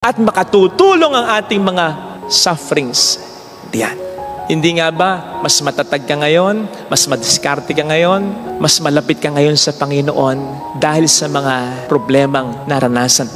at makatutulong ang ating mga sufferings diyan. Hindi nga ba mas matatag ka ngayon, mas madiskarte ka ngayon, mas malapit ka ngayon sa Panginoon dahil sa mga problemang naranasan.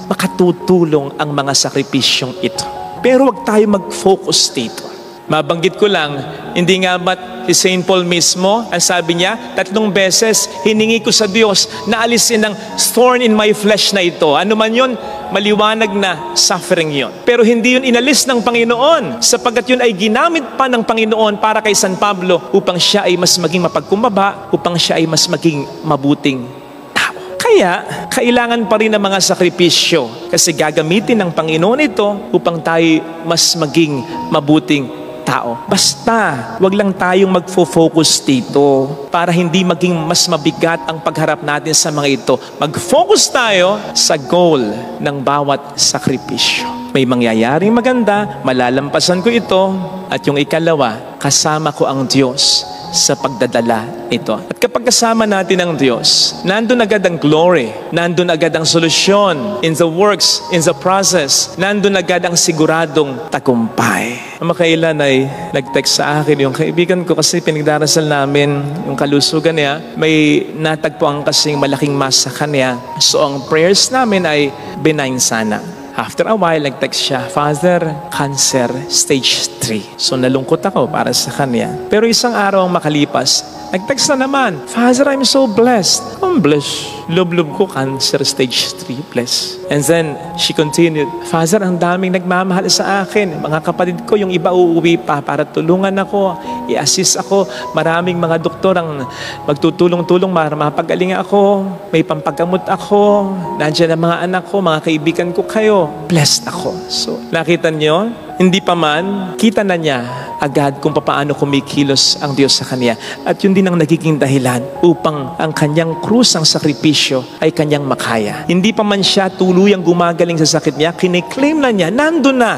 Makatutulong ang mga sakripisyong ito. Pero wag tayo mag-focus dito. Mabanggit ko lang, hindi nga ba si St. Paul mismo, ang sabi niya, 3 beses, hiningi ko sa Diyos na alisin ang thorn in my flesh na ito. Ano man yun, maliwanag na suffering yun. Pero hindi yun inalis ng Panginoon, sapagkat yun ay ginamit pa ng Panginoon para kay San Pablo upang siya ay mas maging mapagkumbaba, upang siya ay mas maging mabuting tao. Kaya, kailangan pa rin ng mga sakripisyo kasi gagamitin ng Panginoon ito upang tayo mas maging mabuting tao. Basta, wag lang tayong magfo-focus dito para hindi maging mas mabigat ang pagharap natin sa mga ito. Mag-focus tayo sa goal ng bawat sakripisyo. May mangyayaring maganda, malalampasan ko ito, at yung ikalawa, kasama ko ang Diyos sa pagdadala ito. At kapag kasama natin ang Diyos, nandun agad ang glory, nandun agad ang solusyon in the works, in the process, nandun agad ang siguradong tagumpay. Makailan ay nag-text sa akin yung kaibigan ko kasi pinagdarasal namin yung kalusugan niya. May natagpuan kasing malaking mass sa kanya. So ang prayers namin ay benign sana. After a while, nag-text siya, Father, cancer, stage 3. So nalungkot ako para sa kanya. Pero isang araw makalipas, nag-text na naman, Father, I'm so blessed. I'm blessed. Lub-lub ko, cancer, stage 3, blessed. And then, she continued, Father, ang daming nagmamahal sa akin. Mga kapatid ko, yung iba uuwi pa para tulungan ako, i-assist ako. Maraming mga doktor ang magtutulong-tulong para mapagaling ako. May pampagamot ako. Nandiyan ang mga anak ko, mga kaibigan ko kayo. Blessed ako. So, nakita niyo, hindi pa man, kita na niya agad kung paano kumikilos ang Diyos sa kanya. At yun din ang nagiging dahilan upang ang kanyang krus, ang sakripisyo, ay kanyang makaya. Hindi pa man siya tuluyang gumagaling sa sakit niya, kiniklaim na niya, nandun na,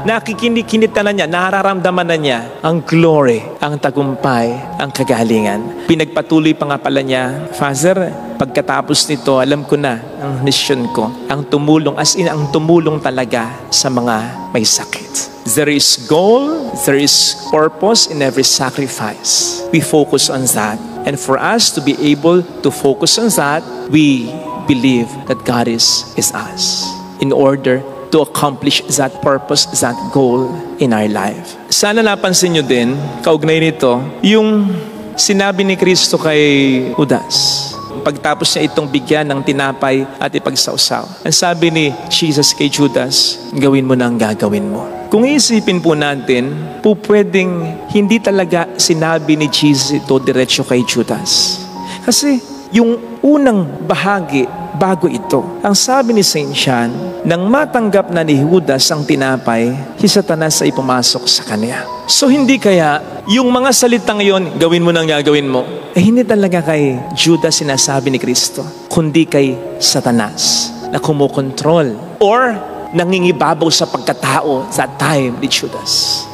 nakikinikita na niya, nararamdaman na niya ang glory, ang tagumpay, ang kagalingan. Pinagpatuloy pa nga pala niya, Father, pagkatapos nito, alam ko na ang mission ko, ang tumulong, as in ang tumulong talaga sa mga may sakit. There is goal, there is purpose in every sacrifice. We focus on that. And for us to be able to focus on that, we believe that God is us in order to accomplish that purpose, that goal in our life. Sana napansin nyo din, kaugnay nito, yung sinabi ni Kristo kay Judas. Pagtapos niya itong bigyan ng tinapay at ipagsawsaw. Ang sabi ni Jesus kay Judas, gawin mo na ang gagawin mo. Kung iisipin po natin, po pwedeng hindi talaga sinabi ni Jesus ito diretso kay Judas. Kasi yung unang bahagi bago ito, ang sabi ni St. John, nang matanggap na ni Judas ang tinapay, si Satanas ay pumasok sa kanya. So hindi kaya yung mga salitang yon, gawin mo nang gagawin mo, hindi talaga kay Judas sinasabi ni Kristo, kundi kay Satanas na kumukontrol or nangingibabaw sa pagkatao that time ni Judas.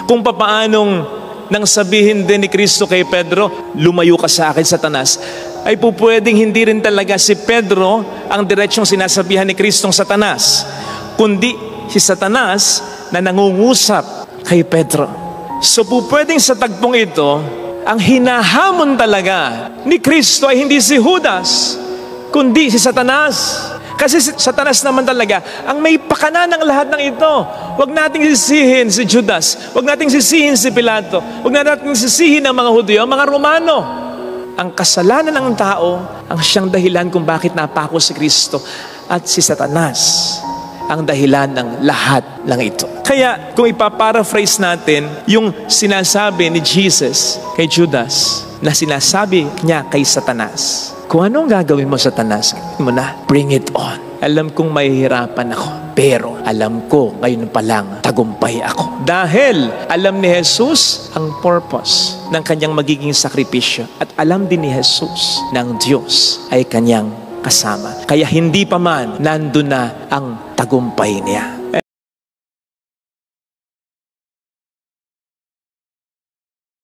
Kung papaanong nang sabihin din ni Kristo kay Pedro, lumayo ka sa akin, Satanas, ay po pwedeng hindi rin talaga si Pedro ang diretsong sinasabihan ni Kristong Satanas, kundi si Satanas na nangungusap kay Pedro. So po pwedeng sa tagpong ito, ang hinahamon talaga ni Kristo ay hindi si Judas, kundi si Satanas. Kasi si Satanas naman talaga ang may pakana ng lahat ng ito. Huwag nating sisihin si Judas, huwag nating sisihin si Pilato, huwag nating sisihin ang mga Hudyo, ang mga Romano. Ang kasalanan ng tao ang siyang dahilan kung bakit napako si Kristo, at si Satanas ang dahilan ng lahat ng ito. Kaya kung ipaparaphrase natin yung sinasabi ni Jesus kay Judas na sinasabi niya kay Satanas, kung anong gagawin mo, Satanas, mo na, bring it on. Alam kong mahihirapan ako, pero alam ko ngayon pa lang tagumpay ako. Dahil alam ni Jesus ang purpose ng kanyang magiging sakripisyo, at alam din ni Jesus ng Diyos ay kanyang kasama. Kaya hindi pa man nandun na ang tagumpay niya.